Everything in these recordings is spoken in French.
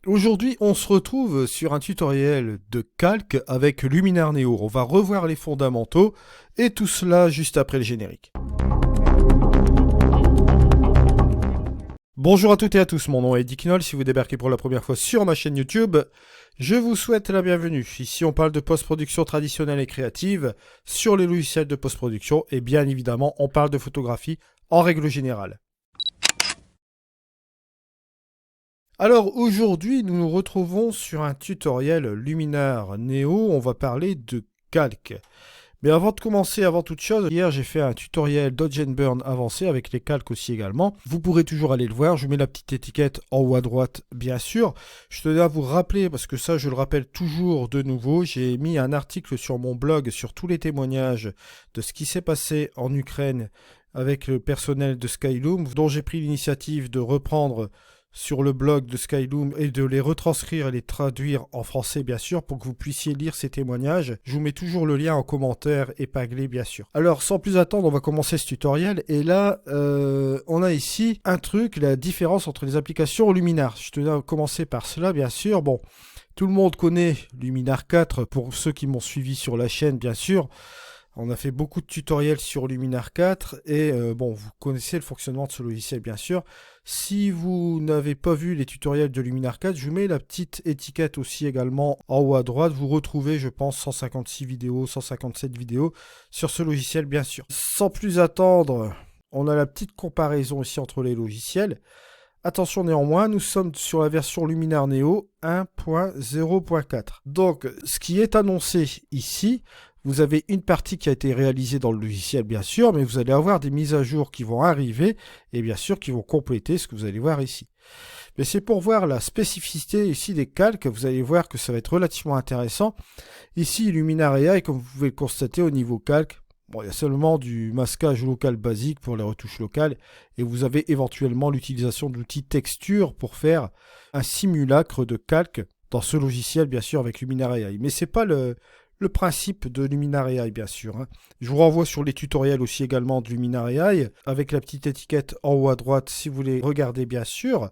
Aujourd'hui, on se retrouve sur un tutoriel de calque avec Luminar Neo. On va revoir les fondamentaux et tout cela juste après le générique. Bonjour à toutes et à tous, mon nom est Dick Knoll. Si vous débarquez pour la première fois sur ma chaîne YouTube, je vous souhaite la bienvenue. Ici, on parle de post-production traditionnelle et créative sur les logiciels de post-production et bien évidemment, on parle de photographie en règle générale. Alors aujourd'hui, nous nous retrouvons sur un tutoriel Luminar Neo, on va parler de calque. Mais avant de commencer, avant toute chose, hier j'ai fait un tutoriel Dodge and Burn avancé avec les calques aussi également. Vous pourrez toujours aller le voir, je mets la petite étiquette en haut à droite bien sûr. Je tenais à vous rappeler, parce que ça je le rappelle toujours de nouveau, j'ai mis un article sur mon blog sur tous les témoignages de ce qui s'est passé en Ukraine avec le personnel de Skyloom, dont j'ai pris l'initiative de reprendre sur le blog de Skyloom et de les retranscrire et les traduire en français bien sûr pour que vous puissiez lire ces témoignages. Je vous mets toujours le lien en commentaire épinglé bien sûr. Alors sans plus attendre, on va commencer ce tutoriel et là on a ici un truc, la différence entre les applications Luminar. Je tenais à commencer par cela bien sûr. Bon, tout le monde connaît Luminar 4 pour ceux qui m'ont suivi sur la chaîne bien sûr. On a fait beaucoup de tutoriels sur Luminar 4 et bon, vous connaissez le fonctionnement de ce logiciel bien sûr. Si vous n'avez pas vu les tutoriels de Luminar 4, je vous mets la petite étiquette aussi également en haut à droite. Vous retrouvez, je pense, 156 vidéos, 157 vidéos sur ce logiciel bien sûr. Sans plus attendre, on a la petite comparaison ici entre les logiciels. Attention néanmoins, nous sommes sur la version Luminar Neo 1.0.4. Donc, ce qui est annoncé ici, vous avez une partie qui a été réalisée dans le logiciel, bien sûr, mais vous allez avoir des mises à jour qui vont arriver et bien sûr qui vont compléter ce que vous allez voir ici. Mais c'est pour voir la spécificité ici des calques, vous allez voir que ça va être relativement intéressant. Ici, Luminar AI, comme vous pouvez le constater au niveau calque, bon, il y a seulement du masquage local basique pour les retouches locales et vous avez éventuellement l'utilisation d'outils texture pour faire un simulacre de calque dans ce logiciel, bien sûr, avec Luminar AI. Mais c'est pas le principe de Luminar AI, bien sûr. Hein. Je vous renvoie sur les tutoriels aussi également de Luminar AI, avec la petite étiquette en haut à droite, si vous voulez regarder, bien sûr.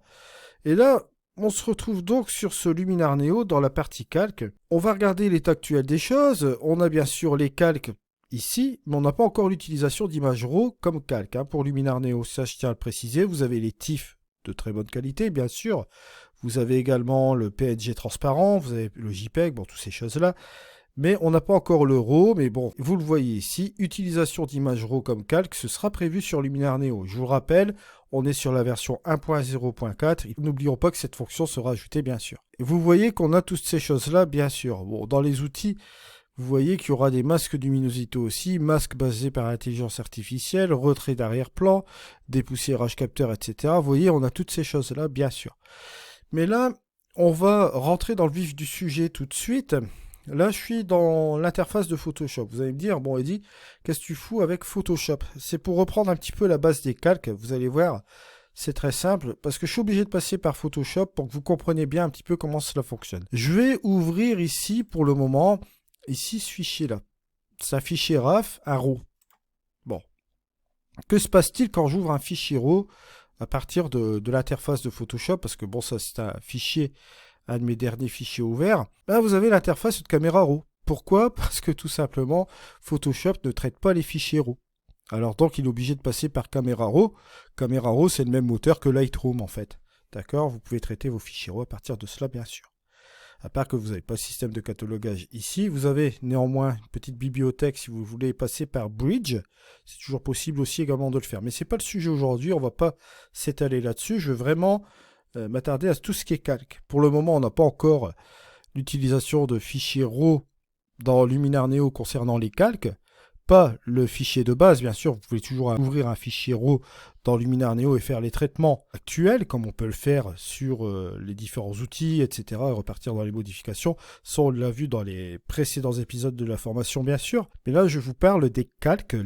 Et là, on se retrouve donc sur ce Luminar Neo dans la partie calque. On va regarder l'état actuel des choses. On a bien sûr les calques ici, mais on n'a pas encore l'utilisation d'images RAW comme calque. Hein. Pour Luminar Neo, ça je tiens à le préciser, vous avez les TIFF de très bonne qualité, bien sûr. Vous avez également le PNG transparent, vous avez le JPEG, bon, toutes ces choses-là. Mais on n'a pas encore le RAW, mais bon, vous le voyez ici, utilisation d'images RAW comme calque, ce sera prévu sur Luminar Neo. Je vous le rappelle, on est sur la version 1.0.4, n'oublions pas que cette fonction sera ajoutée bien sûr. Et vous voyez qu'on a toutes ces choses-là bien sûr. Bon, dans les outils, vous voyez qu'il y aura des masques de luminosité aussi, masques basés par intelligence artificielle, retrait d'arrière-plan, dépoussiérage capteur, etc. Vous voyez, on a toutes ces choses-là bien sûr. Mais là, on va rentrer dans le vif du sujet tout de suite. Là, je suis dans l'interface de Photoshop. Vous allez me dire, bon Eddy, qu'est-ce que tu fous avec Photoshop? C'est pour reprendre un petit peu la base des calques. Vous allez voir, c'est très simple, parce que je suis obligé de passer par Photoshop pour que vous compreniez bien un petit peu comment cela fonctionne. Je vais ouvrir ici, pour le moment, ici, ce fichier-là. C'est un fichier RAW, un RAW. Bon. Que se passe-t-il quand j'ouvre un fichier RAW à partir de l'interface de Photoshop? Parce que bon, ça, c'est un fichier... un de mes derniers fichiers ouverts, ben vous avez l'interface de caméra RAW. Pourquoi? Parce que tout simplement, Photoshop ne traite pas les fichiers RAW. Alors donc, il est obligé de passer par Camera Raw. Camera Raw, c'est le même moteur que Lightroom en fait. D'accord? Vous pouvez traiter vos fichiers RAW à partir de cela, bien sûr. À part que vous n'avez pas de système de catalogage ici. Vous avez néanmoins une petite bibliothèque si vous voulez passer par Bridge. C'est toujours possible aussi également de le faire. Mais ce n'est pas le sujet aujourd'hui, on ne va pas s'étaler là-dessus. Je veux vraiment... m'attarder à tout ce qui est calque. Pour le moment, on n'a pas encore l'utilisation de fichiers RAW dans Luminar Neo concernant les calques. Pas le fichier de base, bien sûr, vous pouvez toujours ouvrir un fichier RAW dans Luminar Neo et faire les traitements actuels, comme on peut le faire sur les différents outils, etc., et repartir dans les modifications. Ça, on l'a vu dans les précédents épisodes de la formation, bien sûr. Mais là, je vous parle des calques,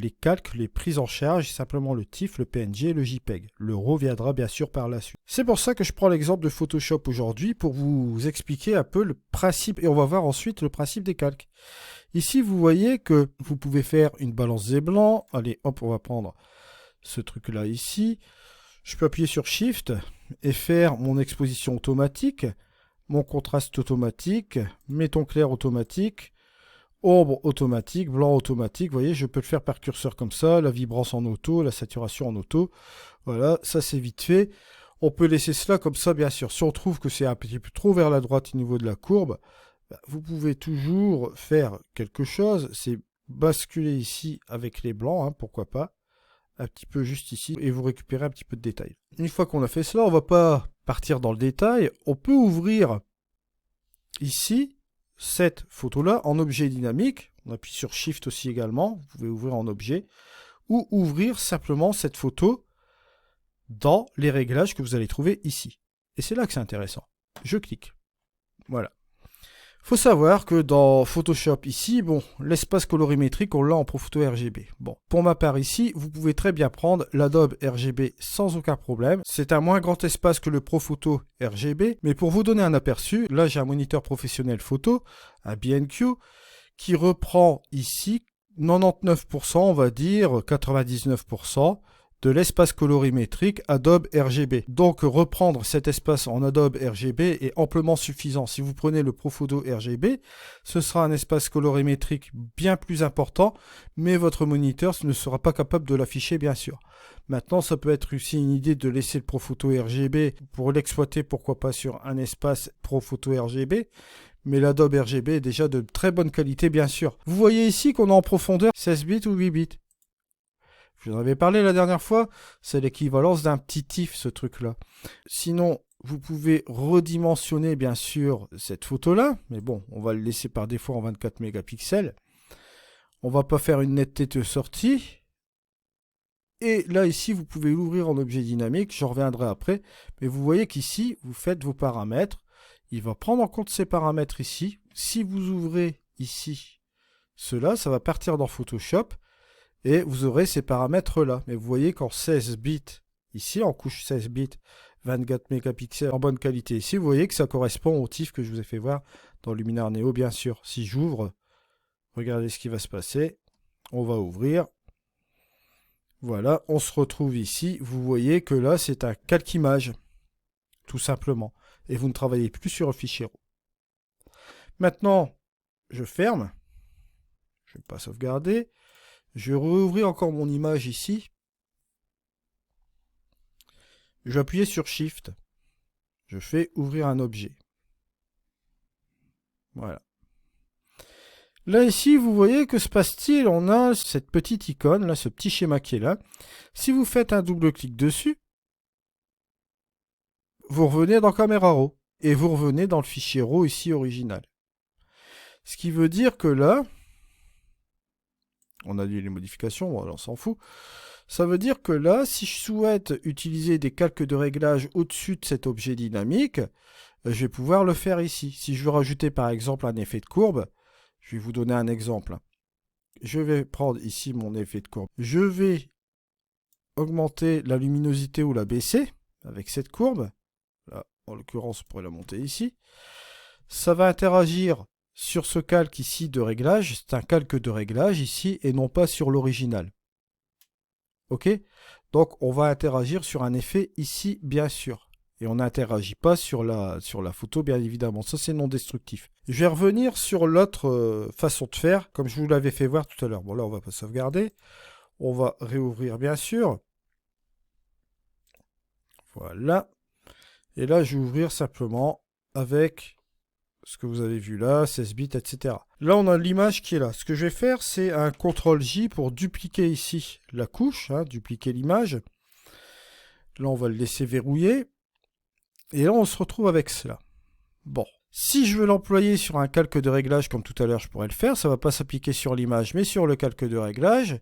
les prises en charge, simplement le TIFF, le PNG et le JPEG. Le RAW viendra bien sûr par la suite. C'est pour ça que je prends l'exemple de Photoshop aujourd'hui, pour vous expliquer un peu le principe, et on va voir ensuite le principe des calques. Ici, vous voyez que vous pouvez faire une balance des blancs. Allez, hop, on va prendre ce truc-là ici. Je peux appuyer sur Shift et faire mon exposition automatique. mon contraste automatique, mes tons clairs automatiques, ombre automatique, blanc automatique. Vous voyez, je peux le faire par curseur comme ça, la vibrance en auto, la saturation en auto. Voilà, ça c'est vite fait. On peut laisser cela comme ça, bien sûr. Si on trouve que c'est un petit peu trop vers la droite au niveau de la courbe, vous pouvez toujours faire quelque chose. C'est basculer ici avec les blancs, hein, pourquoi pas. Un petit peu juste ici, et vous récupérez un petit peu de détail. Une fois qu'on a fait cela, on ne va pas partir dans le détail. On peut ouvrir ici cette photo-là en objet dynamique. On appuie sur Shift aussi également. Vous pouvez ouvrir en objet. Ou ouvrir simplement cette photo dans les réglages que vous allez trouver ici. Et c'est là que c'est intéressant. Je clique. Voilà. Faut savoir que dans Photoshop ici, bon, l'espace colorimétrique, on l'a en ProPhoto RGB. Bon, pour ma part ici, vous pouvez très bien prendre l'Adobe RGB sans aucun problème. C'est un moins grand espace que le ProPhoto RGB, mais pour vous donner un aperçu, là j'ai un moniteur professionnel photo, un BenQ, qui reprend ici 99%, on va dire 99%, de l'espace colorimétrique Adobe RGB. Donc reprendre cet espace en Adobe RGB est amplement suffisant. Si vous prenez le ProPhoto RGB, ce sera un espace colorimétrique bien plus important, mais votre moniteur ne sera pas capable de l'afficher bien sûr. Maintenant, ça peut être aussi une idée de laisser le ProPhoto RGB pour l'exploiter, pourquoi pas sur un espace ProPhoto RGB. Mais l'Adobe RGB est déjà de très bonne qualité bien sûr. Vous voyez ici qu'on a en profondeur 16 bits ou 8 bits. Je vous en avais parlé la dernière fois, c'est l'équivalence d'un petit TIFF ce truc-là. Sinon, vous pouvez redimensionner bien sûr cette photo-là, mais bon, on va le laisser par défaut en 24 mégapixels. On va pas faire une netteté de sortie. Et là, ici, vous pouvez l'ouvrir en objet dynamique, j'en reviendrai après. Mais vous voyez qu'ici, vous faites vos paramètres. Il va prendre en compte ces paramètres ici. Si vous ouvrez ici cela, ça va partir dans Photoshop. Et vous aurez ces paramètres-là. Mais vous voyez qu'en 16 bits, ici, en couche 16 bits, 24 mégapixels en bonne qualité ici, vous voyez que ça correspond au TIFF que je vous ai fait voir dans Luminar Neo, bien sûr. Si j'ouvre, regardez ce qui va se passer. On va ouvrir. Voilà, on se retrouve ici. Vous voyez que là, c'est un calque image, tout simplement. Et vous ne travaillez plus sur un fichier RAW. Maintenant, je ferme. Je ne vais pas sauvegarder. Je vais rouvrir encore mon image ici. Je vais appuyer sur Shift. Je fais ouvrir un objet. Voilà. Là, ici, vous voyez que se passe-t-il? On a cette petite icône, là, ce petit schéma qui est là. Si vous faites un double clic dessus, vous revenez dans Camera Raw. Et vous revenez dans le fichier RAW ici original. Ce qui veut dire que là, on a dit les modifications, bon, on s'en fout. Ça veut dire que là, si je souhaite utiliser des calques de réglage au-dessus de cet objet dynamique, je vais pouvoir le faire ici. Si je veux rajouter par exemple un effet de courbe, je vais vous donner un exemple. Je vais prendre ici mon effet de courbe. Je vais augmenter la luminosité ou la baisser avec cette courbe. Là, en l'occurrence, on pourrait la monter ici. Ça va interagir sur ce calque ici de réglage. C'est un calque de réglage ici et non pas sur l'original. Ok? Donc, on va interagir sur un effet ici, bien sûr. Et on n'interagit pas sur la photo, bien évidemment. Ça, c'est non destructif. Je vais revenir sur l'autre façon de faire, comme je vous l'avais fait voir tout à l'heure. Bon, là, on va pas sauvegarder. On va réouvrir, bien sûr. Voilà. Et là, je vais ouvrir simplement avec ce que vous avez vu là, 16 bits, etc. Là, on a l'image qui est là. Ce que je vais faire, c'est un CTRL-J pour dupliquer ici la couche, hein, dupliquer l'image. Là, on va le laisser verrouiller. Et là, on se retrouve avec cela. Bon. Si je veux l'employer sur un calque de réglage, comme tout à l'heure, je pourrais le faire. Ça ne va pas s'appliquer sur l'image, mais sur le calque de réglage.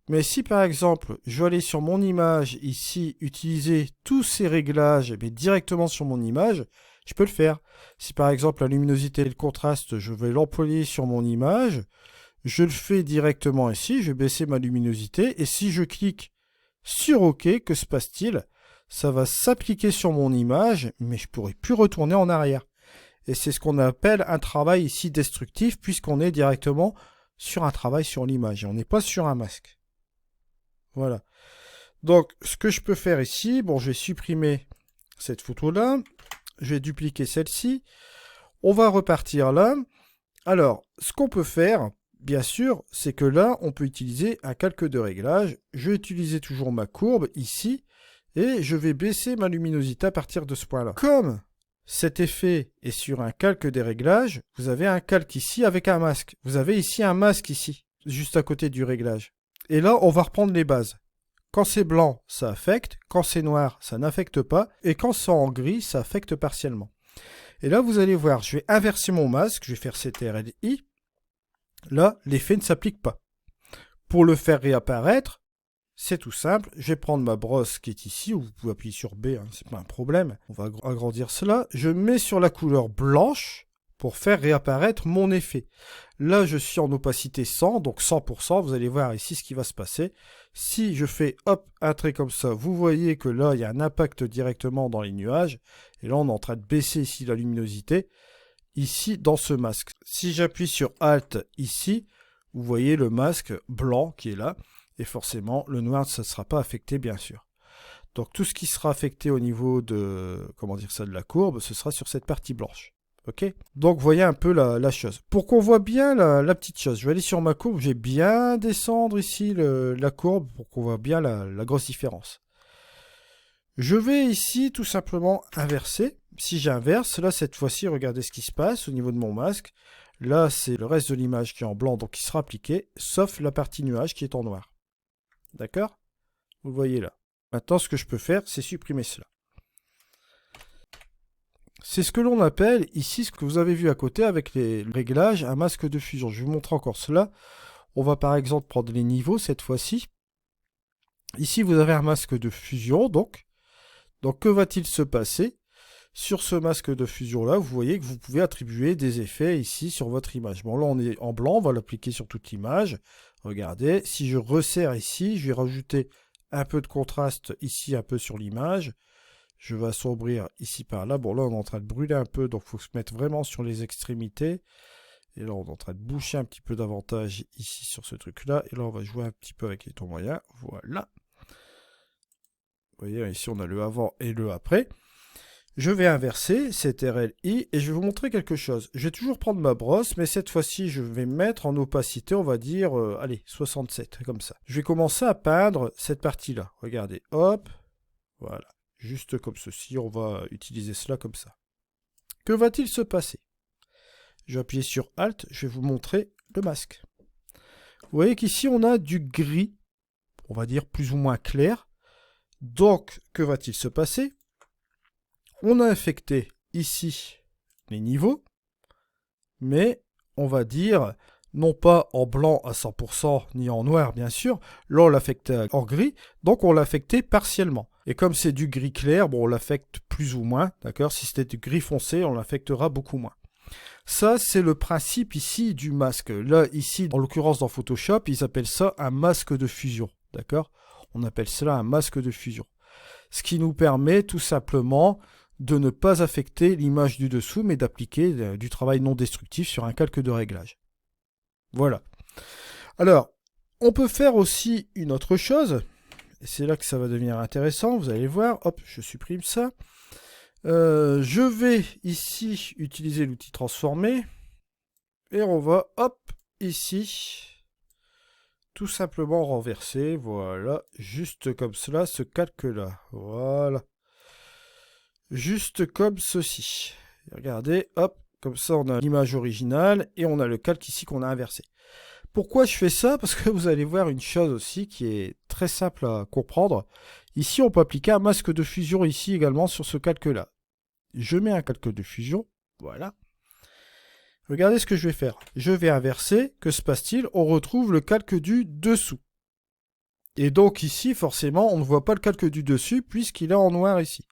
Mais si, par exemple, je veux aller sur mon image, ici, utiliser tous ces réglages, mais directement sur mon image, je peux le faire. Si, par exemple, la luminosité et le contraste, je vais l'employer sur mon image, je le fais directement ici. Je vais baisser ma luminosité. Et si je clique sur OK, que se passe-t-il? Ça va s'appliquer sur mon image, mais je ne pourrai plus retourner en arrière. Et c'est ce qu'on appelle un travail ici destructif, puisqu'on est directement sur un travail sur l'image. Et on n'est pas sur un masque. Voilà. Donc, ce que je peux faire ici, bon, je vais supprimer cette photo-là. Je vais dupliquer celle-ci. On va repartir là. Alors, ce qu'on peut faire, bien sûr, c'est que là, on peut utiliser un calque de réglage. Je vais utiliser toujours ma courbe ici. Et je vais baisser ma luminosité à partir de ce point-là. Comme cet effet est sur un calque des réglages, vous avez un calque ici avec un masque. Vous avez ici un masque ici, juste à côté du réglage. Et là, on va reprendre les bases. Quand c'est blanc, ça affecte. Quand c'est noir, ça n'affecte pas. Et quand c'est en gris, ça affecte partiellement. Et là, vous allez voir, je vais inverser mon masque. Je vais faire CTRL-I. Là, l'effet ne s'applique pas. Pour le faire réapparaître, c'est tout simple. Je vais prendre ma brosse qui est ici. Ou vous pouvez appuyer sur B, hein, c'est pas un problème. On va agrandir cela. Je mets sur la couleur blanche pour faire réapparaître mon effet. Là, je suis en opacité 100, donc 100%. Vous allez voir ici ce qui va se passer. Si je fais hop, un trait comme ça, vous voyez que là, il y a un impact directement dans les nuages. Et là, on est en train de baisser ici la luminosité, ici dans ce masque. Si j'appuie sur Alt ici, vous voyez le masque blanc qui est là. Et forcément, le noir, ça ne sera pas affecté, bien sûr. Donc, tout ce qui sera affecté au niveau de, comment dire ça, de la courbe, ce sera sur cette partie blanche. Ok? Donc, vous voyez un peu la chose. Pour qu'on voit bien la petite chose, je vais aller sur ma courbe, je vais bien descendre ici la courbe pour qu'on voit bien la grosse différence. Je vais ici tout simplement inverser. Si j'inverse, là, cette fois-ci, regardez ce qui se passe au niveau de mon masque. Là, c'est le reste de l'image qui est en blanc, donc il sera appliqué, sauf la partie nuage qui est en noir. D'accord? Vous le voyez là. Maintenant, ce que je peux faire, c'est supprimer cela. C'est ce que l'on appelle ici, ce que vous avez vu à côté avec les réglages, un masque de fusion. Je vais vous montrer encore cela. On va par exemple prendre les niveaux cette fois-ci. Ici, vous avez un masque de fusion, donc. Donc, que va-t-il se passer? Sur ce masque de fusion-là, vous voyez que vous pouvez attribuer des effets ici sur votre image. Bon, là, on est en blanc, on va l'appliquer sur toute l'image. Regardez, si je resserre ici, je vais rajouter un peu de contraste ici, un peu sur l'image. Je vais assombrir ici par là. Bon, là, on est en train de brûler un peu, donc il faut se mettre vraiment sur les extrémités. Et là, on est en train de boucher un petit peu davantage ici sur ce truc-là. Et là, on va jouer un petit peu avec les tons moyens. Voilà. Vous voyez, ici, on a le avant et le après. Je vais inverser, CTRL-I, et je vais vous montrer quelque chose. Je vais toujours prendre ma brosse, mais cette fois-ci, je vais mettre en opacité, on va dire, allez, 67, comme ça. Je vais commencer à peindre cette partie-là. Regardez, hop, voilà. Juste comme ceci, on va utiliser cela comme ça. Que va-t-il se passer? Je vais appuyer sur Alt, je vais vous montrer le masque. Vous voyez qu'ici, on a du gris, on va dire plus ou moins clair. Donc, que va-t-il se passer? On a affecté ici les niveaux, mais on va dire non pas en blanc à 100% ni en noir bien sûr, là on l'affectait en gris, donc on l'affectait partiellement. Et comme c'est du gris clair, bon on l'affecte plus ou moins, d'accord? Si c'était du gris foncé, on l'affectera beaucoup moins. Ça c'est le principe ici du masque. Là ici, en l'occurrence dans Photoshop, ils appellent ça un masque de fusion, d'accord? On appelle cela un masque de fusion. Ce qui nous permet tout simplement de ne pas affecter l'image du dessous, mais d'appliquer du travail non destructif sur un calque de réglage. Voilà. Alors, on peut faire aussi une autre chose, et c'est là que ça va devenir intéressant, vous allez voir, hop, je supprime ça. Je vais ici utiliser l'outil transformer, et on va, hop, ici, tout simplement renverser, voilà, juste comme cela, ce calque-là, voilà. Juste comme ceci. Regardez, hop, comme ça on a l'image originale et on a le calque ici qu'on a inversé. Pourquoi je fais ça? Parce que vous allez voir une chose aussi qui est très simple à comprendre. Ici on peut appliquer un masque de fusion ici également sur ce calque-là. Je mets un calque de fusion, voilà. Regardez ce que je vais faire. Je vais inverser, que se passe-t-il? On retrouve le calque du dessous. Et donc ici, forcément, on ne voit pas le calque du dessus puisqu'il est en noir ici.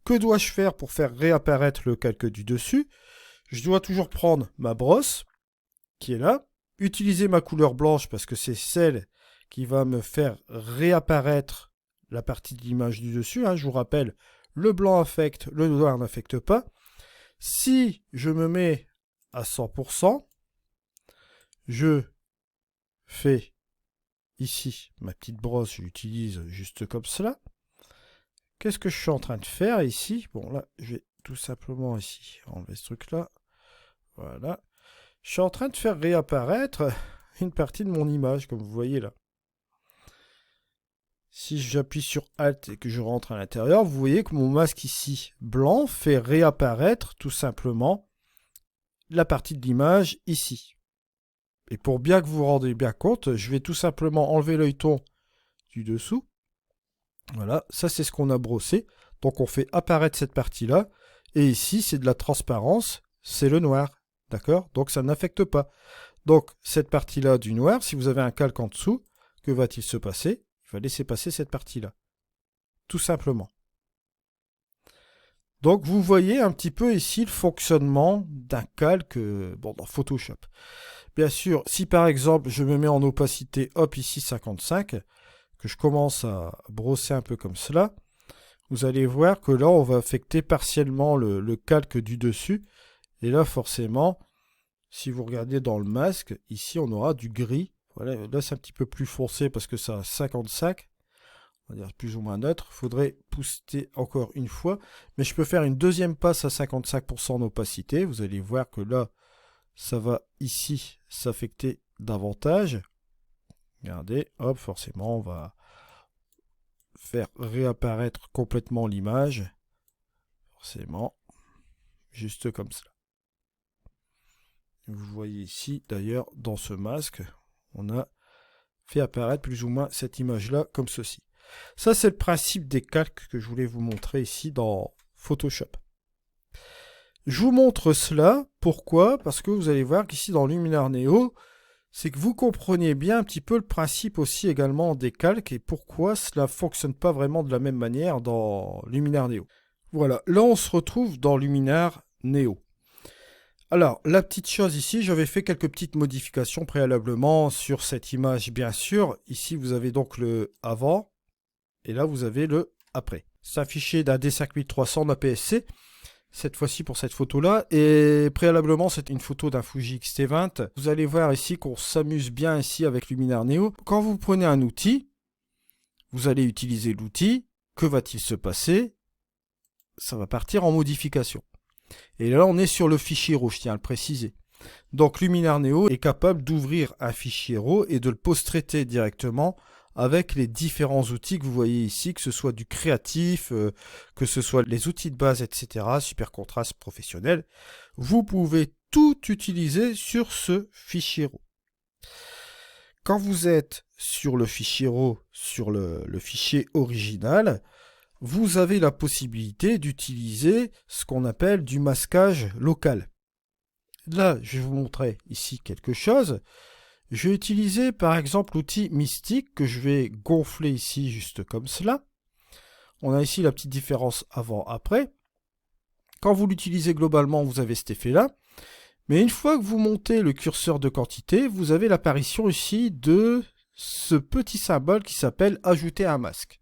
Que dois-je faire pour faire réapparaître le calque du dessus? Je dois toujours prendre ma brosse, qui est là, utiliser ma couleur blanche parce que c'est celle qui va me faire réapparaître la partie de l'image du dessus. Hein. Je vous rappelle, le blanc affecte, le noir n'affecte pas. Si je me mets à 100%, je fais ici ma petite brosse, je l'utilise juste comme cela. Qu'est-ce que je suis en train de faire ici? Bon, là, je vais tout simplement ici, enlever ce truc-là. Voilà. Je suis en train de faire réapparaître une partie de mon image, comme vous voyez là. Si j'appuie sur Alt et que je rentre à l'intérieur, vous voyez que mon masque ici, blanc, fait réapparaître tout simplement la partie de l'image ici. Et pour bien que vous vous rendez bien compte, je vais tout simplement enlever l'œilleton du dessous. Voilà, ça c'est ce qu'on a brossé. Donc on fait apparaître cette partie-là. Et ici, c'est de la transparence, c'est le noir. D'accord? Donc ça n'affecte pas. Donc cette partie-là du noir, si vous avez un calque en dessous, que va-t-il se passer? Il va laisser passer cette partie-là. Tout simplement. Donc vous voyez un petit peu ici le fonctionnement d'un calque dans Photoshop. Bien sûr, si par exemple je me mets en opacité, hop ici 55, que je commence à brosser un peu comme cela, vous allez voir que là on va affecter partiellement le calque du dessus. Et là forcément, si vous regardez dans le masque, ici on aura du gris. Voilà, là c'est un petit peu plus foncé parce que ça a 55. On va dire plus ou moins neutre. Il faudrait pousser encore une fois. Mais je peux faire une deuxième passe à 55% d'opacité. Vous allez voir que là, ça va ici s'affecter davantage. Regardez, hop, forcément, on va faire réapparaître complètement l'image. Forcément, juste comme cela. Vous voyez ici, d'ailleurs, dans ce masque, on a fait apparaître plus ou moins cette image-là comme ceci. Ça, c'est le principe des calques que je voulais vous montrer ici dans Photoshop. Je vous montre cela. Pourquoi? Parce que vous allez voir qu'ici dans Luminar Neo, c'est que vous compreniez bien un petit peu le principe aussi également des calques et pourquoi cela ne fonctionne pas vraiment de la même manière dans Luminar Neo. Voilà, là on se retrouve dans Luminar Neo. Alors, la petite chose ici, j'avais fait quelques petites modifications préalablement sur cette image, bien sûr. Ici, vous avez donc le avant. Et là, vous avez le après. C'est un fichier d'un D5300 d'APS-C, cette fois-ci pour cette photo-là. Et préalablement, c'est une photo d'un Fuji X-T20. Vous allez voir ici qu'on s'amuse bien ici avec Luminar Neo. Quand vous prenez un outil, vous allez utiliser l'outil. Que va-t-il se passer? Ça va partir en modification. Et là, on est sur le fichier RAW, je tiens à le préciser. Donc, Luminar Neo est capable d'ouvrir un fichier RAW et de le post-traiter directement avec les différents outils que vous voyez ici, que ce soit du créatif, que ce soit les outils de base, etc., super contraste professionnel. Vous pouvez tout utiliser sur ce fichier RAW. Quand vous êtes sur le fichier RAW, sur le fichier original, vous avez la possibilité d'utiliser ce qu'on appelle du masquage local. Là, je vais vous montrer ici quelque chose. Je vais utiliser par exemple l'outil Mystique que je vais gonfler ici juste comme cela. On a ici la petite différence avant-après. Quand vous l'utilisez globalement, vous avez cet effet-là. Mais une fois que vous montez le curseur de quantité, vous avez l'apparition ici de ce petit symbole qui s'appelle Ajouter un masque.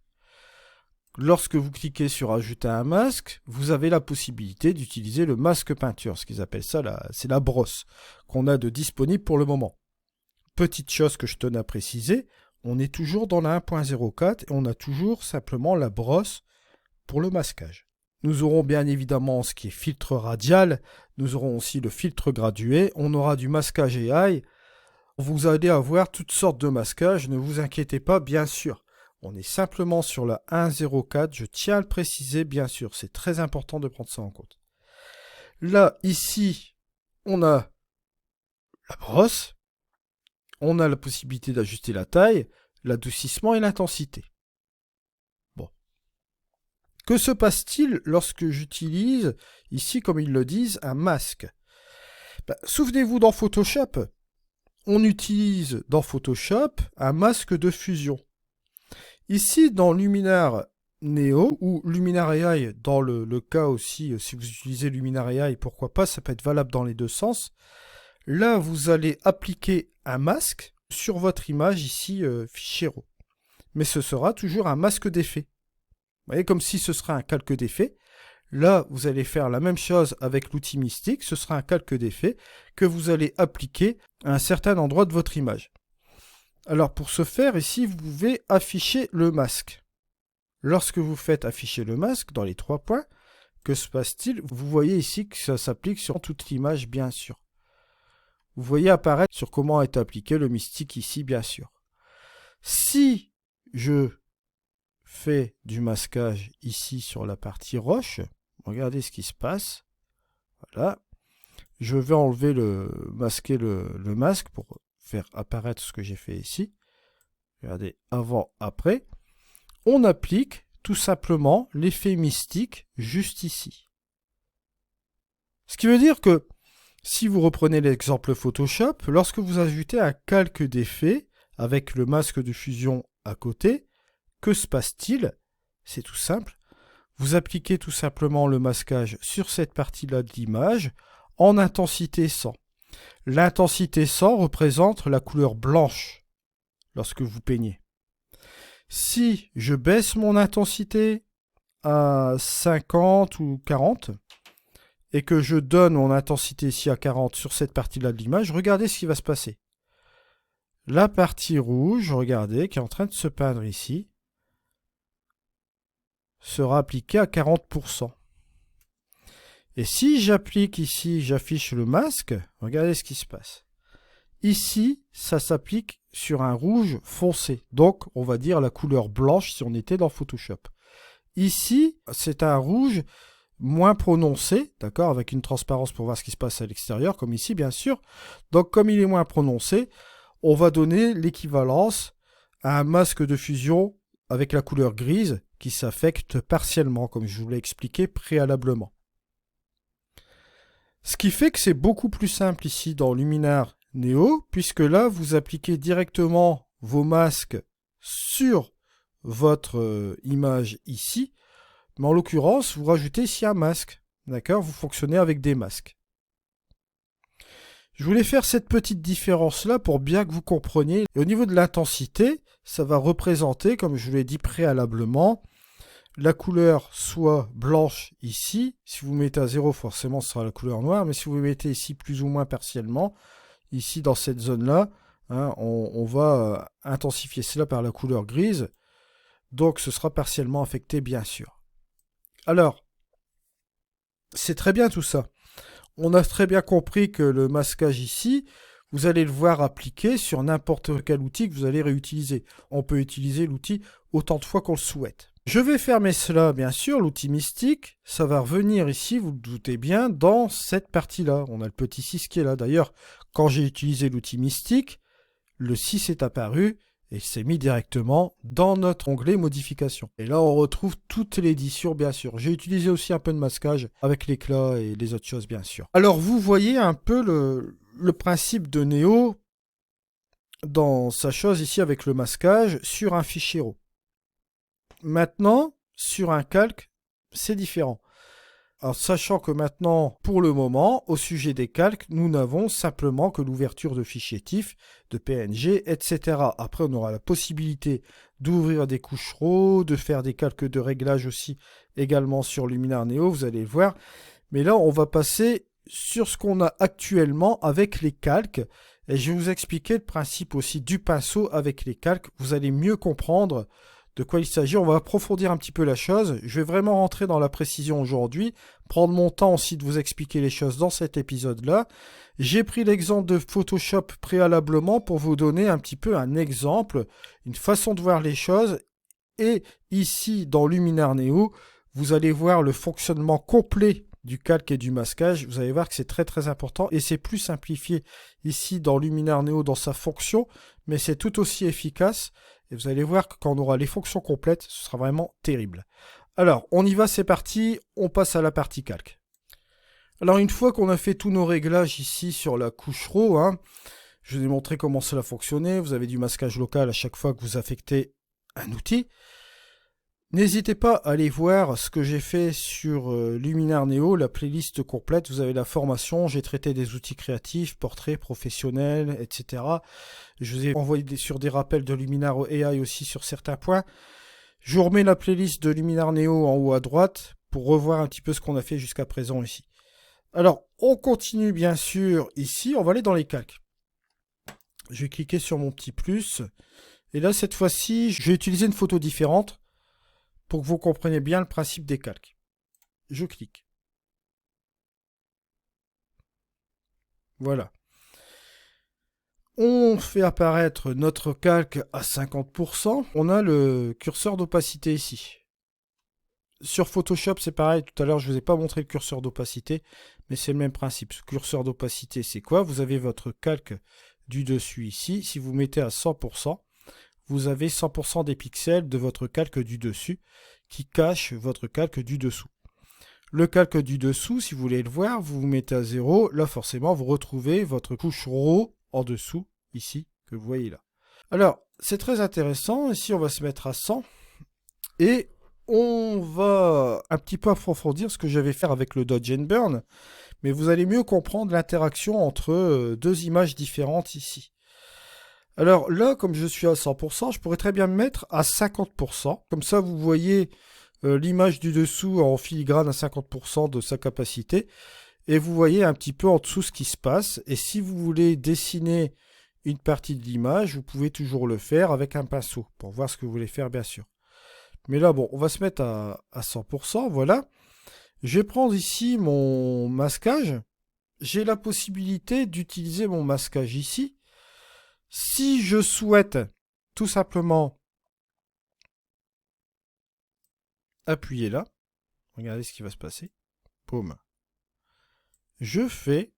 Lorsque vous cliquez sur Ajouter un masque, vous avez la possibilité d'utiliser le masque peinture. Ce qu'ils appellent ça, c'est la brosse qu'on a de disponible pour le moment. Petite chose que je tenais à préciser, on est toujours dans la 1.04 et on a toujours simplement la brosse pour le masquage. Nous aurons bien évidemment ce qui est filtre radial, nous aurons aussi le filtre gradué, on aura du masquage AI. Vous allez avoir toutes sortes de masquages, ne vous inquiétez pas, bien sûr. On est simplement sur la 1.04, je tiens à le préciser, bien sûr, c'est très important de prendre ça en compte. Là, ici, on a la brosse. On a la possibilité d'ajuster la taille, l'adoucissement et l'intensité. Bon. Que se passe-t-il lorsque j'utilise, ici comme ils le disent, un masque? Souvenez-vous dans Photoshop, on utilise dans Photoshop un masque de fusion. Ici dans Luminar Neo ou Luminar AI, dans le cas aussi, si vous utilisez Luminar AI, pourquoi pas, ça peut être valable dans les deux sens. Là, vous allez appliquer un masque sur votre image ici, fichier RAW. Mais ce sera toujours un masque d'effet. Vous voyez, comme si ce serait un calque d'effet. Là, vous allez faire la même chose avec l'outil Mystique. Ce sera un calque d'effet que vous allez appliquer à un certain endroit de votre image. Alors, pour ce faire, ici, vous pouvez afficher le masque. Lorsque vous faites afficher le masque dans les 3 points, que se passe-t-il? Vous voyez ici que ça s'applique sur toute l'image, bien sûr. Vous voyez apparaître sur comment est appliqué le mystique ici, bien sûr. Si je fais du masquage ici sur la partie roche, regardez ce qui se passe. Voilà. Je vais enlever masquer le masque pour faire apparaître ce que j'ai fait ici. Regardez, avant, après. On applique tout simplement l'effet mystique juste ici. Ce qui veut dire que si vous reprenez l'exemple Photoshop, lorsque vous ajoutez un calque d'effet avec le masque de fusion à côté, que se passe-t-il? C'est tout simple. Vous appliquez tout simplement le masquage sur cette partie-là de l'image en intensité 100. L'intensité 100 représente la couleur blanche lorsque vous peignez. Si je baisse mon intensité à 50 ou 40 et que je donne mon intensité ici à 40 sur cette partie-là de l'image, regardez ce qui va se passer. La partie rouge, regardez, qui est en train de se peindre ici, sera appliquée à 40%. Et si j'applique ici, j'affiche le masque, regardez ce qui se passe. Ici, ça s'applique sur un rouge foncé. Donc, on va dire la couleur blanche si on était dans Photoshop. Ici, c'est un rouge moins prononcé, d'accord, avec une transparence pour voir ce qui se passe à l'extérieur, comme ici, bien sûr. Donc, comme il est moins prononcé, on va donner l'équivalence à un masque de fusion avec la couleur grise qui s'affecte partiellement, comme je vous l'ai expliqué préalablement. Ce qui fait que c'est beaucoup plus simple ici dans Luminar Neo, puisque là, vous appliquez directement vos masques sur votre image ici, mais en l'occurrence, vous rajoutez ici un masque, d'accord? Vous fonctionnez avec des masques. Je voulais faire cette petite différence-là pour bien que vous compreniez. Et au niveau de l'intensité, ça va représenter, comme je vous l'ai dit préalablement, la couleur soit blanche ici. Si vous mettez à 0, forcément, ce sera la couleur noire. Mais si vous mettez ici plus ou moins partiellement, ici dans cette zone-là, hein, on va intensifier cela par la couleur grise. Donc, ce sera partiellement affecté, bien sûr. Alors, c'est très bien tout ça. On a très bien compris que le masquage ici, vous allez le voir appliqué sur n'importe quel outil que vous allez réutiliser. On peut utiliser l'outil autant de fois qu'on le souhaite. Je vais fermer cela, bien sûr, l'outil mystique. Ça va revenir ici, vous le doutez bien, dans cette partie-là. On a le petit 6 qui est là. D'ailleurs, quand j'ai utilisé l'outil mystique, le 6 est apparu et s'est mis directement dans notre onglet modification. Et là, on retrouve toute l'édition, bien sûr. J'ai utilisé aussi un peu de masquage avec l'éclat et les autres choses, bien sûr. Alors, vous voyez un peu le principe de Neo dans sa chose ici avec le masquage sur un fichier RAW. Maintenant, sur un calque, c'est différent. Alors, sachant que maintenant, pour le moment, au sujet des calques, nous n'avons simplement que l'ouverture de fichiers TIFF, de PNG, etc. Après, on aura la possibilité d'ouvrir des couches RAW, de faire des calques de réglage aussi également sur Luminar Neo, vous allez le voir. Mais là, on va passer sur ce qu'on a actuellement avec les calques. Et je vais vous expliquer le principe aussi du pinceau avec les calques. Vous allez mieux comprendre de quoi il s'agit. On va approfondir un petit peu la chose. Je vais vraiment rentrer dans la précision aujourd'hui, prendre mon temps aussi de vous expliquer les choses dans cet épisode-là. J'ai pris l'exemple de Photoshop préalablement pour vous donner un petit peu un exemple, une façon de voir les choses. Et ici, dans Luminar Neo, vous allez voir le fonctionnement complet du calque et du masquage. Vous allez voir que c'est très très important et c'est plus simplifié ici dans Luminar Neo dans sa fonction, mais c'est tout aussi efficace. Et vous allez voir que quand on aura les fonctions complètes, ce sera vraiment terrible. Alors, on y va, c'est parti. On passe à la partie calque. Alors, une fois qu'on a fait tous nos réglages ici sur la couche RAW, hein, je vous ai montré comment cela fonctionnait. Vous avez du masquage local à chaque fois que vous affectez un outil. N'hésitez pas à aller voir ce que j'ai fait sur Luminar Neo, la playlist complète. Vous avez la formation, j'ai traité des outils créatifs, portraits, professionnels, etc. Je vous ai envoyé sur des rappels de Luminar AI aussi sur certains points. Je vous remets la playlist de Luminar Neo en haut à droite pour revoir un petit peu ce qu'on a fait jusqu'à présent ici. Alors, on continue bien sûr ici. On va aller dans les calques. Je vais cliquer sur mon petit plus. Et là, cette fois-ci, je vais utiliser une photo différente pour que vous compreniez bien le principe des calques. je clique. Voilà. On fait apparaître notre calque à 50%. On a le curseur d'opacité ici. Sur Photoshop, c'est pareil. Tout à l'heure, je ne vous ai pas montré le curseur d'opacité, mais c'est le même principe. Ce curseur d'opacité, c'est quoi? Vous avez votre calque du dessus ici. Si vous mettez à 100%, vous avez 100% des pixels de votre calque du dessus qui cache votre calque du dessous. Le calque du dessous, si vous voulez le voir, vous vous mettez à 0. Là, forcément, vous retrouvez votre couche RAW en dessous, ici, que vous voyez là. Alors, c'est très intéressant. Ici, on va se mettre à 100. Et on va un petit peu approfondir ce que je vais faire avec le Dodge and Burn. Mais vous allez mieux comprendre l'interaction entre deux images différentes ici. Alors là, comme je suis à 100%, je pourrais très bien me mettre à 50%. Comme ça, vous voyez l'image du dessous en filigrane à 50% de sa capacité. Et vous voyez un petit peu en dessous ce qui se passe. Et si vous voulez dessiner une partie de l'image, vous pouvez toujours le faire avec un pinceau, pour voir ce que vous voulez faire, bien sûr. Mais là, bon, on va se mettre à 100%, voilà. Je vais prendre ici mon masquage. J'ai la possibilité d'utiliser mon masquage ici. Si je souhaite tout simplement appuyer là, regardez ce qui va se passer. Boum. Je fais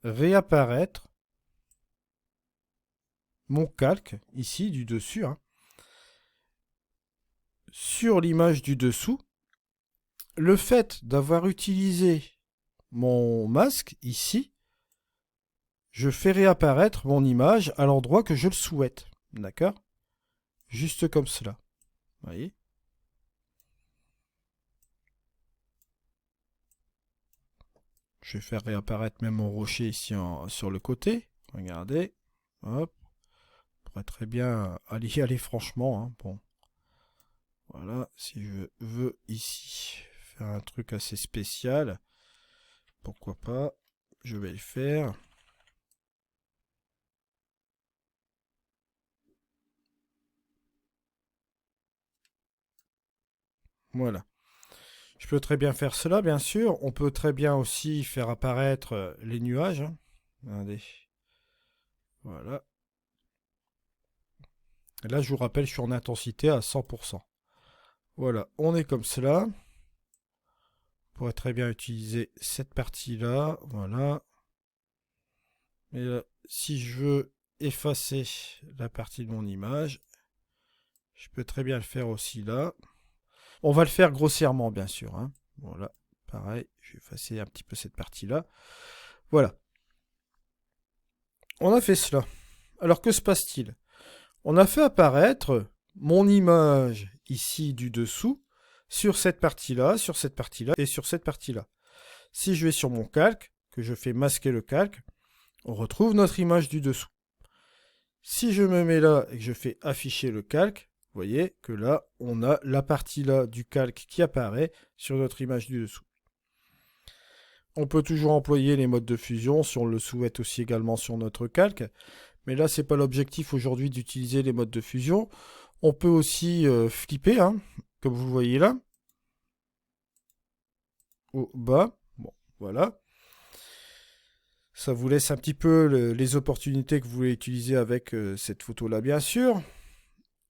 réapparaître mon calque ici du dessus, hein, sur l'image du dessous. Le fait d'avoir utilisé mon masque ici, je fais réapparaître mon image à l'endroit que je le souhaite. D'accord? Juste comme cela. Vous voyez? Je vais faire réapparaître même mon rocher ici sur le côté. Regardez. Hop. On pourrait très bien aller franchement. Hein. Bon. Voilà. Si je veux ici faire un truc assez spécial, pourquoi pas. Je vais le faire. Voilà. Je peux très bien faire cela, bien sûr. On peut très bien aussi faire apparaître les nuages. Hein. Regardez. Voilà. Et là, je vous rappelle, je suis en intensité à 100%. Voilà, on est comme cela. On pourrait très bien utiliser cette partie-là. Voilà. Mais là, si je veux effacer la partie de mon image, je peux très bien le faire aussi là. On va le faire grossièrement, bien sûr. Hein. Voilà, pareil, je vais effacer un petit peu cette partie-là. Voilà. On a fait cela. Alors, que se passe-t-il? On a fait apparaître mon image ici du dessous sur cette partie-là et sur cette partie-là. Si je vais sur mon calque, que je fais masquer le calque, on retrouve notre image du dessous. Si je me mets là et que je fais afficher le calque, vous voyez que là, on a la partie là du calque qui apparaît sur notre image du dessous. On peut toujours employer les modes de fusion si on le souhaite aussi également sur notre calque. Mais là, ce n'est pas l'objectif aujourd'hui d'utiliser les modes de fusion. On peut aussi flipper, hein, comme vous le voyez là. Au bas. Bon, voilà. Ça vous laisse un petit peu les opportunités que vous voulez utiliser avec cette photo-là, bien sûr.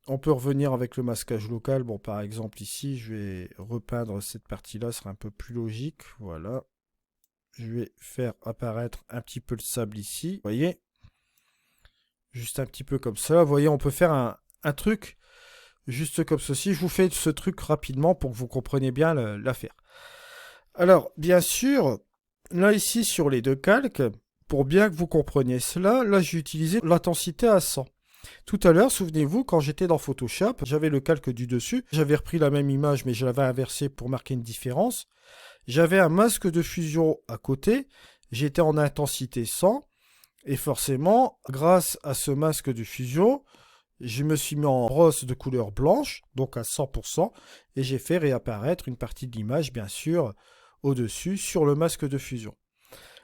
On peut revenir avec le masquage local. Bon, par exemple, ici, je vais repeindre cette partie-là. Ce sera un peu plus logique. Voilà. Je vais faire apparaître un petit peu le sable ici. Vous voyez? Juste un petit peu comme ça. Vous voyez, on peut faire un truc juste comme ceci. Je vous fais ce truc rapidement pour que vous compreniez bien l'affaire. Alors, bien sûr, là ici sur les deux calques, pour bien que vous compreniez cela, là j'ai utilisé l'intensité à 100. Tout à l'heure, souvenez-vous, quand j'étais dans Photoshop, j'avais le calque du dessus. J'avais repris la même image, mais je l'avais inversée pour marquer une différence. J'avais un masque de fusion à côté. J'étais en intensité 100. Et forcément, grâce à ce masque de fusion, je me suis mis en brosse de couleur blanche, donc à 100%, et j'ai fait réapparaître une partie de l'image, bien sûr, au-dessus, sur le masque de fusion.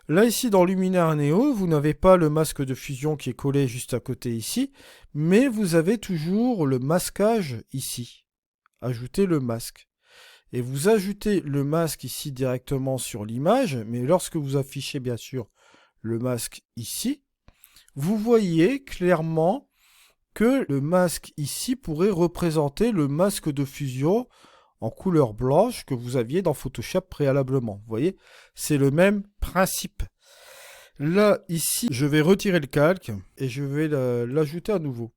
Là, ici, dans Luminaire Neo, vous n'avez pas le masque de fusion qui est collé juste à côté ici, mais vous avez toujours le masquage ici. Ajoutez le masque. et vous ajoutez le masque ici directement sur l'image, mais lorsque vous affichez bien sûr le masque ici, vous voyez clairement que le masque ici pourrait représenter le masque de fusion en couleur blanche que vous aviez dans Photoshop préalablement. Vous voyez, c'est le même principe. Là, ici, je vais retirer le calque et je vais l'ajouter à nouveau.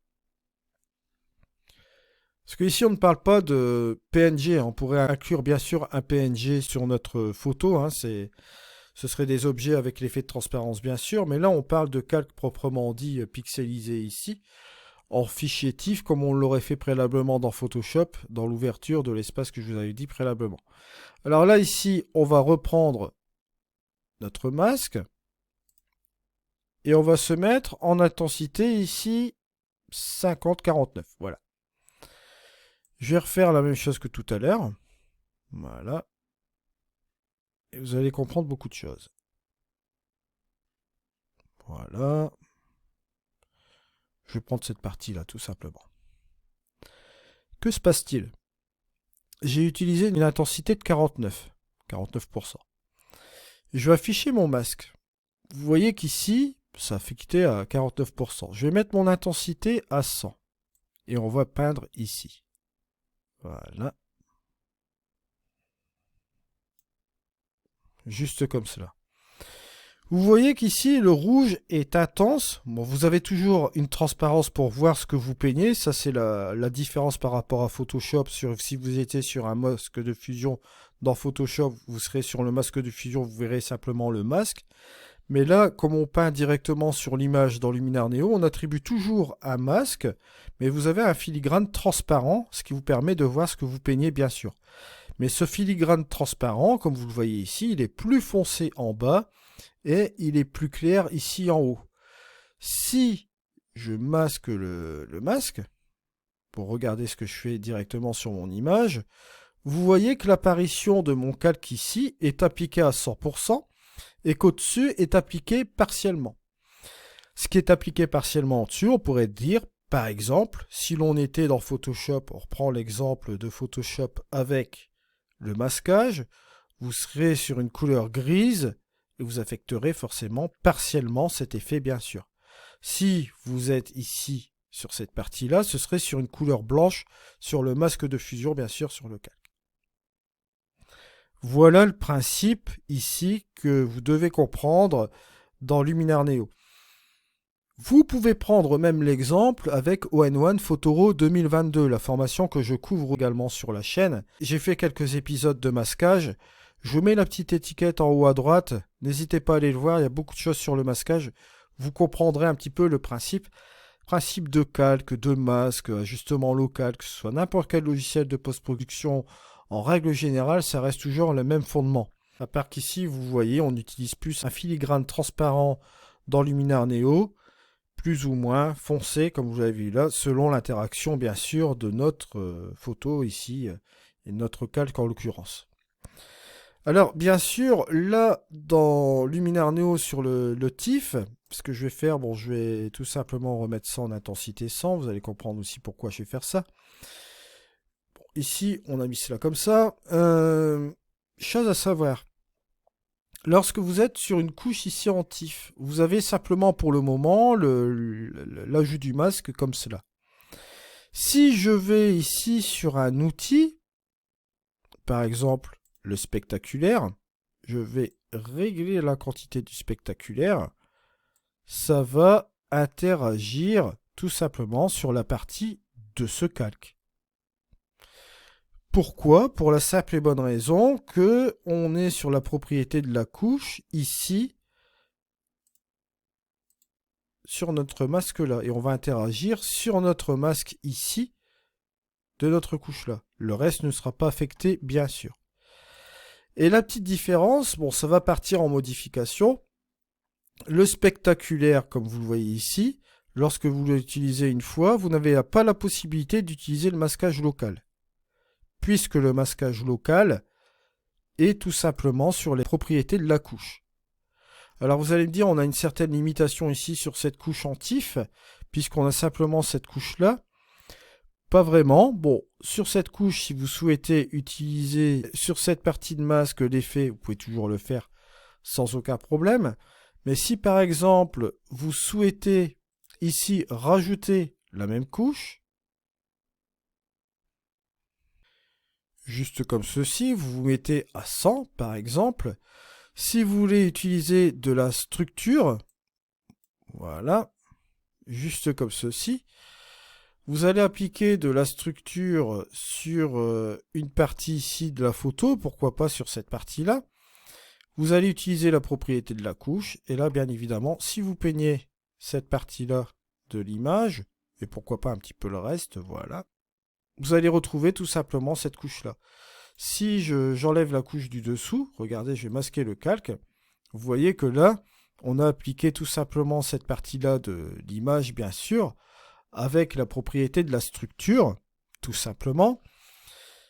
Parce qu'ici, on ne parle pas de PNG. On pourrait inclure bien sûr un PNG sur notre photo. Ce serait des objets avec l'effet de transparence bien sûr. Mais là, on parle de calque proprement dit pixelisé ici, en fichier TIFF comme on l'aurait fait préalablement dans Photoshop, dans l'ouverture de l'espace que je vous avais dit préalablement. Alors là, ici, on va reprendre notre masque. Et on va se mettre en intensité ici 50-49. Voilà. Je vais refaire la même chose que tout à l'heure. Voilà. Et vous allez comprendre beaucoup de choses. Voilà. Je vais prendre cette partie-là, tout simplement. Que se passe-t-il? J'ai utilisé une intensité de 49. 49%. Je vais afficher mon masque. Vous voyez qu'ici, ça fait quitter à 49%. Je vais mettre mon intensité à 100. Et on va peindre ici. Voilà. Juste comme cela. Vous voyez qu'ici, le rouge est intense. Bon, vous avez toujours une transparence pour voir ce que vous peignez. Ça, c'est la différence par rapport à Photoshop. Si vous étiez sur un masque de fusion dans Photoshop, vous serez sur le masque de fusion, vous verrez simplement le masque. Mais là, comme on peint directement sur l'image dans Luminar Neo, on attribue toujours un masque, mais vous avez un filigrane transparent, ce qui vous permet de voir ce que vous peignez, bien sûr. Mais ce filigrane transparent, comme vous le voyez ici, il est plus foncé en bas et il est plus clair ici en haut. Si je masque le masque, pour regarder ce que je fais directement sur mon image, vous voyez que l'apparition de mon calque ici est appliquée à 100%, et qu'au-dessus est appliqué partiellement. Ce qui est appliqué partiellement en dessus, on pourrait dire, par exemple, si l'on était dans Photoshop, on reprend l'exemple de Photoshop avec le masquage, vous serez sur une couleur grise et vous affecterez forcément partiellement cet effet, bien sûr. Si vous êtes ici sur cette partie-là, ce serait sur une couleur blanche sur le masque de fusion, bien sûr, sur le calque. Voilà le principe ici que vous devez comprendre dans Luminar Neo. Vous pouvez prendre même l'exemple avec ON1 Photoro 2022, la formation que je couvre également sur la chaîne. J'ai fait quelques épisodes de masquage. Je vous mets la petite étiquette en haut à droite. N'hésitez pas à aller le voir, il y a beaucoup de choses sur le masquage. Vous comprendrez un petit peu le principe. Principe de calque, de masque, ajustement local, que ce soit n'importe quel logiciel de post-production. En règle générale, ça reste toujours le même fondement. À part qu'ici, vous voyez, on utilise plus un filigrane transparent dans Luminar Neo, plus ou moins foncé, comme vous l'avez vu là, selon l'interaction, bien sûr, de notre photo ici, et de notre calque en l'occurrence. Alors, bien sûr, là, dans Luminar Neo sur le TIFF, ce que je vais faire, bon, je vais tout simplement remettre ça en intensité 100, vous allez comprendre aussi pourquoi je vais faire ça. Ici, on a mis cela comme ça. Chose à savoir. Lorsque vous êtes sur une couche ici en TIFF, vous avez simplement pour le moment l'ajout du masque comme cela. Si je vais ici sur un outil, par exemple le spectaculaire, je vais régler la quantité du spectaculaire. Ça va interagir tout simplement sur la partie de ce calque. Pourquoi? Pour la simple et bonne raison que on est sur la propriété de la couche ici sur notre masque là et on va interagir sur notre masque ici de notre couche là. Le reste ne sera pas affecté bien sûr. Et la petite différence, bon ça va partir en modification. Le spectaculaire comme vous le voyez ici, lorsque vous l'utilisez une fois, vous n'avez pas la possibilité d'utiliser le masquage local. Puisque le masquage local est tout simplement sur les propriétés de la couche. Alors vous allez me dire, on a une certaine limitation ici sur cette couche en TIFF, puisqu'on a simplement cette couche-là. Pas vraiment. Bon, sur cette couche, si vous souhaitez utiliser sur cette partie de masque l'effet, vous pouvez toujours le faire sans aucun problème. Mais si par exemple, vous souhaitez ici rajouter la même couche, juste comme ceci, vous vous mettez à 100 par exemple. Si vous voulez utiliser de la structure, voilà, juste comme ceci, vous allez appliquer de la structure sur une partie ici de la photo, pourquoi pas sur cette partie-là. Vous allez utiliser la propriété de la couche, et là, bien évidemment, si vous peignez cette partie-là de l'image, et pourquoi pas un petit peu le reste, voilà, vous allez retrouver tout simplement cette couche-là. Si j'enlève la couche du dessous, regardez, je vais masquer le calque, vous voyez que là, on a appliqué tout simplement cette partie-là de l'image, bien sûr, avec la propriété de la structure, tout simplement.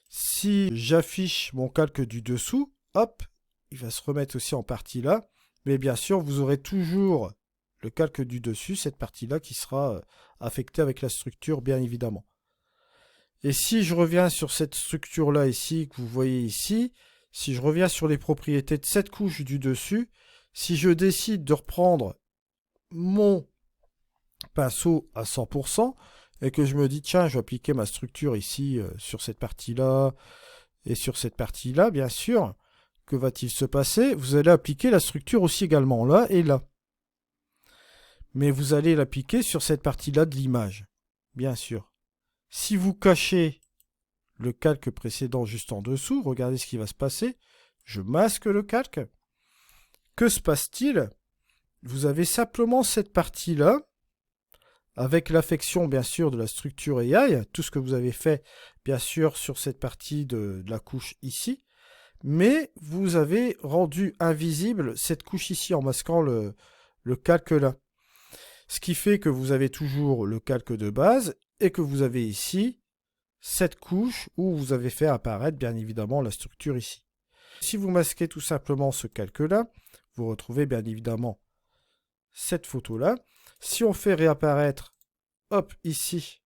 Si j'affiche mon calque du dessous, hop, il va se remettre aussi en partie là, mais bien sûr, vous aurez toujours le calque du dessus, cette partie-là qui sera affectée avec la structure, bien évidemment. Et si je reviens sur cette structure-là ici, que vous voyez ici, si je reviens sur les propriétés de cette couche du dessus, si je décide de reprendre mon pinceau à 100%, et que je me dis, tiens, je vais appliquer ma structure ici, sur cette partie-là, et sur cette partie-là, bien sûr, que va-t-il se passer? Vous allez appliquer la structure aussi également là et là. Mais vous allez l'appliquer sur cette partie-là de l'image, bien sûr. Si vous cachez le calque précédent juste en dessous, regardez ce qui va se passer. Je masque le calque. Que se passe-t-il? Vous avez simplement cette partie-là, avec l'affection bien sûr de la structure AI, tout ce que vous avez fait bien sûr sur cette partie de la couche ici, mais vous avez rendu invisible cette couche ici en masquant le calque là. Ce qui fait que vous avez toujours le calque de base et que vous avez ici cette couche où vous avez fait apparaître bien évidemment la structure ici. Si vous masquez tout simplement ce calque là, vous retrouvez bien évidemment cette photo là. Si on fait réapparaître, hop, ici,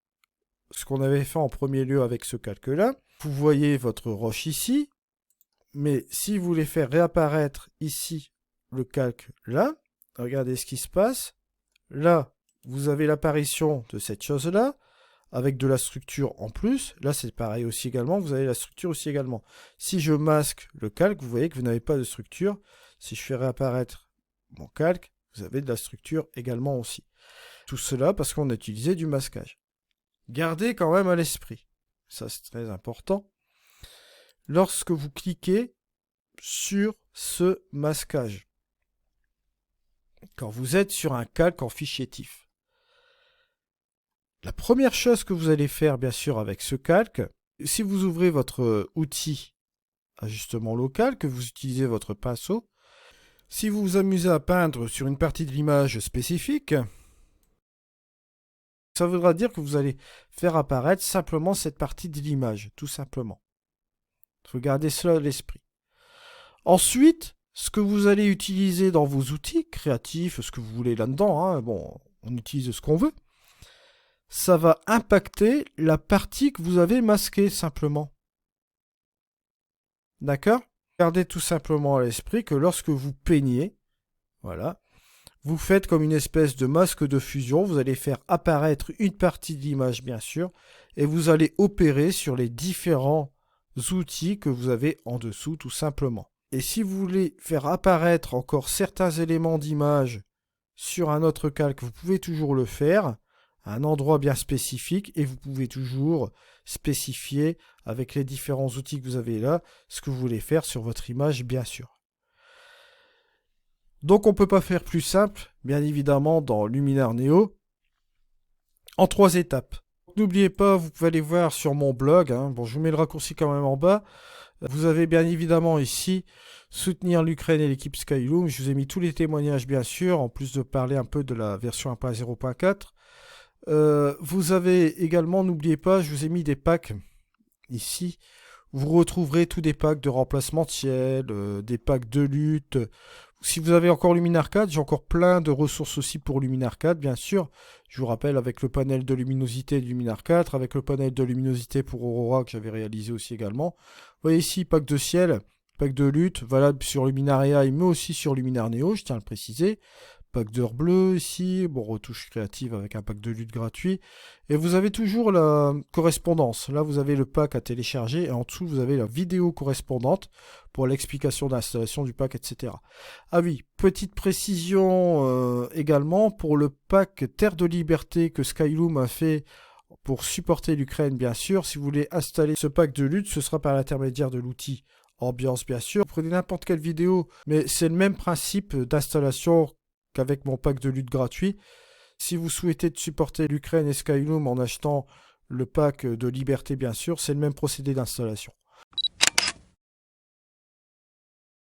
ce qu'on avait fait en premier lieu avec ce calque-là, vous voyez votre roche ici, mais si vous voulez faire réapparaître ici le calque là, regardez ce qui se passe. Là, vous avez l'apparition de cette chose-là, avec de la structure en plus. Là, c'est pareil aussi également, vous avez la structure aussi également. Si je masque le calque, vous voyez que vous n'avez pas de structure. Si je fais réapparaître mon calque, vous avez de la structure également aussi. Tout cela parce qu'on a utilisé du masquage. Gardez quand même à l'esprit, ça c'est très important, lorsque vous cliquez sur ce masquage, quand vous êtes sur un calque en fichier TIFF, la première chose que vous allez faire bien sûr avec ce calque, si vous ouvrez votre outil ajustement local, que vous utilisez votre pinceau, si vous vous amusez à peindre sur une partie de l'image spécifique, ça voudra dire que vous allez faire apparaître simplement cette partie de l'image, tout simplement. Regardez cela à l'esprit. Ensuite, ce que vous allez utiliser dans vos outils créatifs, ce que vous voulez là-dedans, hein, bon, on utilise ce qu'on veut, ça va impacter la partie que vous avez masquée simplement. D'accord? Gardez tout simplement à l'esprit que lorsque vous peignez, voilà, vous faites comme une espèce de masque de fusion, vous allez faire apparaître une partie de l'image bien sûr, et vous allez opérer sur les différents outils que vous avez en dessous tout simplement. Et si vous voulez faire apparaître encore certains éléments d'image sur un autre calque, vous pouvez toujours le faire à un endroit bien spécifique et vous pouvez toujours spécifier avec les différents outils que vous avez là ce que vous voulez faire sur votre image bien sûr. Donc on ne peut pas faire plus simple, bien évidemment, dans Luminar Neo, en 3 étapes. N'oubliez pas, vous pouvez aller voir sur mon blog, hein, bon je vous mets le raccourci quand même en bas, vous avez bien évidemment ici, soutenir l'Ukraine et l'équipe Skyloom, je vous ai mis tous les témoignages bien sûr, en plus de parler un peu de la version 1.0.4. Vous avez également, n'oubliez pas, je vous ai mis des packs ici. Vous retrouverez tous des packs de remplacement de ciel, des packs de lutte. Si vous avez encore Luminar 4, j'ai encore plein de ressources aussi pour Luminar 4, bien sûr. Je vous rappelle avec le panel de luminosité de Luminar 4, avec le panel de luminosité pour Aurora que j'avais réalisé aussi également. Vous voyez ici, pack de ciel, pack de lutte, valable sur Luminar AI, mais aussi sur Luminar Neo, je tiens à le préciser. Pack d'heures bleues ici, bon, retouche créative avec un pack de lutte gratuit. Et vous avez toujours la correspondance. Là, vous avez le pack à télécharger et en dessous, vous avez la vidéo correspondante pour l'explication d'installation du pack, etc. Ah oui, petite précision également pour le pack Terre de Liberté que Skyloom a fait pour supporter l'Ukraine, bien sûr. Si vous voulez installer ce pack de lutte, ce sera par l'intermédiaire de l'outil Ambiance, bien sûr. Prenez n'importe quelle vidéo, mais c'est le même principe d'installation qu'avec mon pack de lutte gratuit. Si vous souhaitez supporter l'Ukraine et Skyloom en achetant le pack de Liberté, bien sûr, c'est le même procédé d'installation.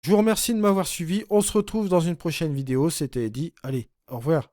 Je vous remercie de m'avoir suivi. On se retrouve dans une prochaine vidéo. C'était Eddy. Allez, au revoir.